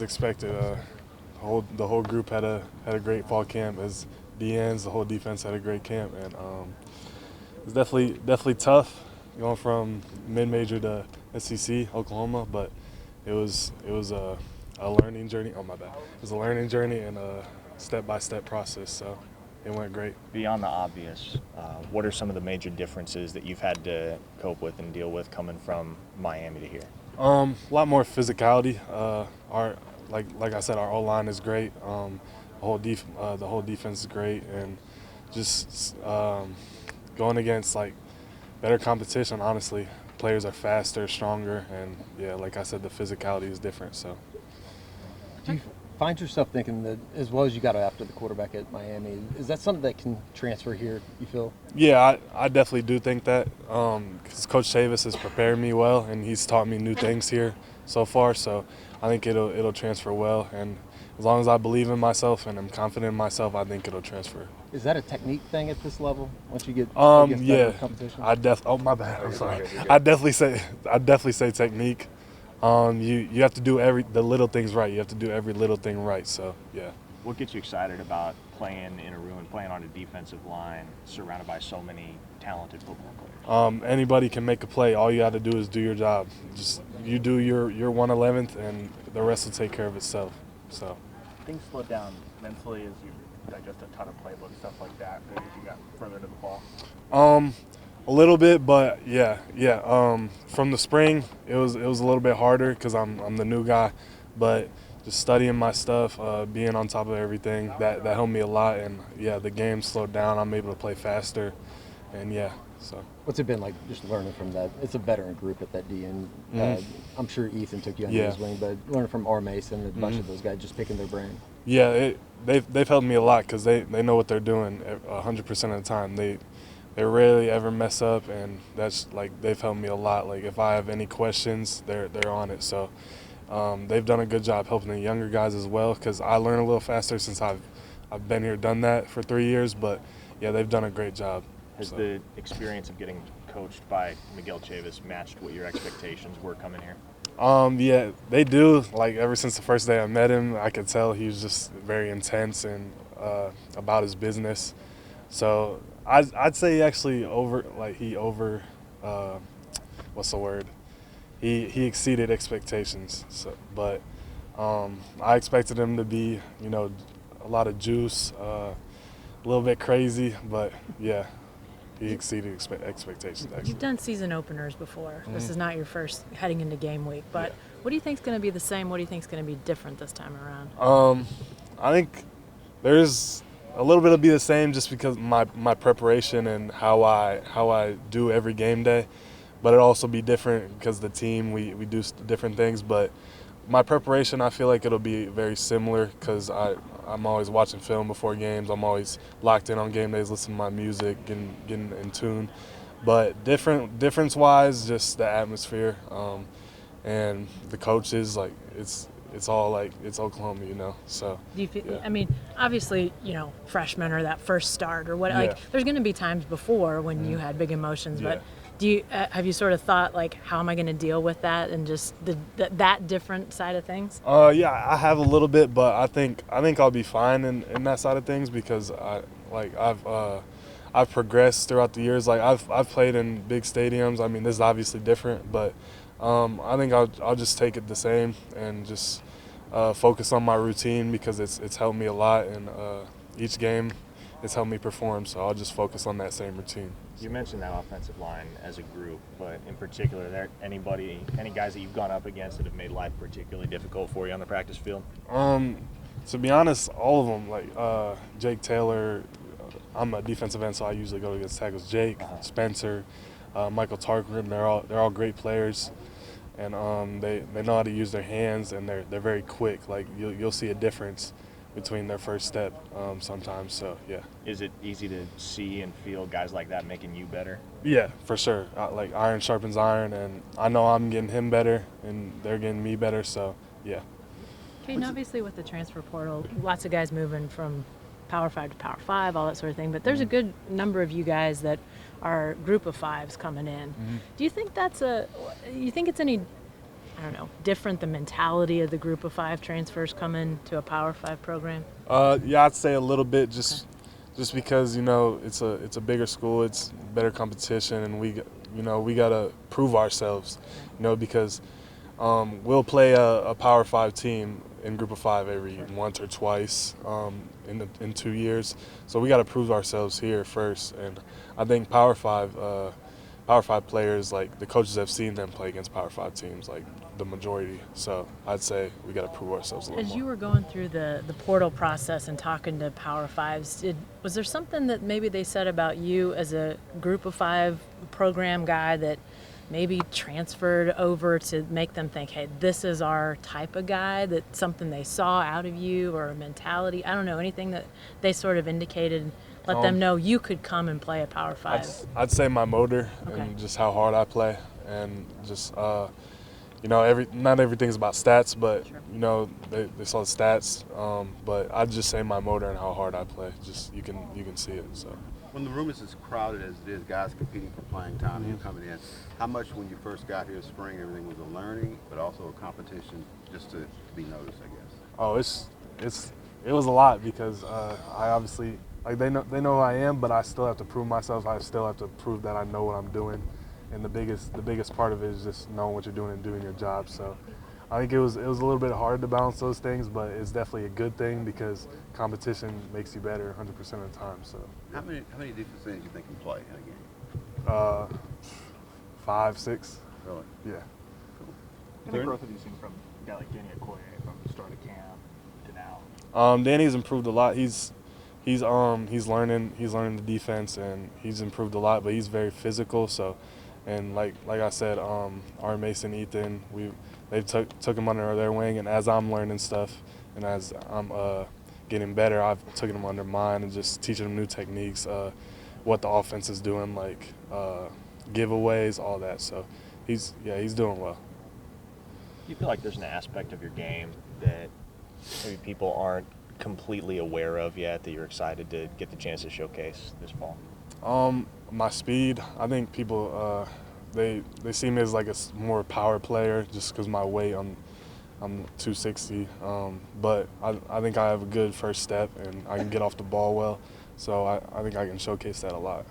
Expected. The whole group had a great fall camp. As DNs, the whole defense had a great camp, and it's definitely tough going from mid-major to SEC Oklahoma, but it was a learning journey. Oh my bad. It was a learning journey and a step-by-step process. So it went great. Beyond the obvious, what are some of the major differences that you've had to cope with and deal with coming from Miami to here? A lot more physicality. Like I said, our O-line is great. The whole defense is great, and just going against like better competition. Honestly, players are faster, stronger, and yeah, like I said, the physicality is different. So, do you find yourself thinking that as well as you got after the quarterback at Miami, is that something that can transfer here? You feel? Yeah, I definitely do think that because Coach Chavis has prepared me well, and he's taught me new things here so far. So I think it'll transfer well, and as long as I believe in myself and I'm confident in myself, I think it'll transfer. Is that a technique thing at this level? Once you get against yeah, competition? oh my bad, I'm sorry. I definitely say technique. You have to do the little things right. You have to do every little thing right. So yeah. What gets you excited about playing in a room, playing on a defensive line, surrounded by so many talented football players? Anybody can make a play. All you got to do is do your job. Just you do your 1/11th, and the rest will take care of itself. So things slowed down mentally as you digest a ton of playbook stuff like that as you got further into the fall. A little bit, but yeah. From the spring, it was a little bit harder because I'm the new guy, but just studying my stuff, being on top of everything, that helped me a lot. And yeah, the game slowed down. I'm able to play faster, and yeah. So what's it been like just learning from that? It's a veteran group at that DN. I'm sure Ethan took you under his wing, but learning from R. Mason and a bunch of those guys, just picking their brain. Yeah, they've helped me a lot because they know what they're doing 100% of the time. They rarely ever mess up, and that's like they've helped me a lot. Like if I have any questions, they're on it. So they've done a good job helping the younger guys as well because I learn a little faster since I've been here, done that for 3 years. But yeah, they've done a great job. Has the experience of getting coached by Miguel Chavis matched what your expectations were coming here? Yeah, they do. Like ever since the first day I met him, I could tell he was just very intense and about his business. So I'd say he actually what's the word? He exceeded expectations. So, but I expected him to be, a lot of juice, a little bit crazy, but yeah. He exceeded expectations, actually. You've done season openers before. This is not your first heading into game week. But what do you think is going to be the same? What do you think is going to be different this time around? I think there's a little bit of be the same just because my preparation and how I do every game day. But it'll also be different because the team, we do different things. But my preparation, I feel like it'll be very similar because I'm always watching film before games. I'm always locked in on game days, listening to my music, getting in tune. But difference-wise, just the atmosphere and the coaches. Like it's all like it's Oklahoma, So. Do you feel, I mean, obviously, freshmen or that first start or what. Like, there's going to be times before when you had big emotions, but. Have you sort of thought like how am I going to deal with that and just that different side of things? Yeah, I have a little bit, but I think I'll be fine in that side of things because I've progressed throughout the years. Like I've played in big stadiums. I mean, this is obviously different, but I think I'll just take it the same and just focus on my routine because it's helped me a lot and each game it's helped me perform. So I'll just focus on that same routine. You mentioned that offensive line as a group, but in particular, any guys that you've gone up against that have made life particularly difficult for you on the practice field? To be honest, all of them. Like Jake Taylor, I'm a defensive end, so I usually go against tackles. Jake, Spencer, Michael Tarquin, they're all great players, and they know how to use their hands, and they're very quick. Like you'll see a difference between their first step sometimes. So yeah. Is it easy to see and feel guys like that making you better? Yeah, for sure. Like iron sharpens iron, and I know I'm getting him better, and they're getting me better. So yeah. Caiden, obviously with the transfer portal, lots of guys moving from Power 5 to Power 5, all that sort of thing. But there's a good number of you guys that are group of fives coming in. Do you think you think it's any I don't know, different, the mentality of the group of 5 transfers coming to a Power 5 program? Yeah, I'd say a little bit, just because it's a bigger school, it's better competition, and we gotta prove ourselves, because we'll play a Power 5 team in Group of 5 every once or twice in 2 years, so we gotta prove ourselves here first, and I think Power 5 players, like the coaches have seen them play against Power 5 teams, like the majority. So I'd say we got to prove ourselves a little more. As you were going through the portal process and talking to Power 5s, was there something that maybe they said about you as a Group of 5 program guy that maybe transferred over to make them think, hey, this is our type of guy, that something they saw out of you or a mentality? I don't know, anything that they sort of indicated, let them know you could come and play a Power 5? I'd say my motor and just how hard I play, and just not everything's about stats, but they saw the stats. But I'd just say my motor and how hard I play. Just you can see it. So when the room is as crowded as it is, guys competing for playing time, you coming in, how much when you first got here spring, everything was a learning, but also a competition just to be noticed, I guess? Oh, it was a lot, because I obviously, like, they know who I am, but I still have to prove myself. I still have to prove that I know what I'm doing, and the biggest part of it is just knowing what you're doing and doing your job. So I think it was a little bit hard to balance those things, but it's definitely a good thing, because competition makes you better 100% of the time. So how many defensive ends you think you play in a game? 5, 6. Really? Yeah. How much growth have you seen from a guy like Danny Okoye from the start of camp to now? Danny's improved a lot. He's learning the defense, and he's improved a lot, but he's very physical. So, and like I said, our Mason, Ethan, they've took him under their wing, and as I'm learning stuff and as I'm getting better, I've taken him under mine and just teaching him new techniques, what the offense is doing, like giveaways, all that. So he's doing well. Do you feel like there's an aspect of your game that maybe people aren't completely aware of yet that you're excited to get the chance to showcase this fall? My speed. I think people they see me as like a more power player just because my weight. I'm 260, but I think I have a good first step and I can get off the ball well. So I think I can showcase that a lot.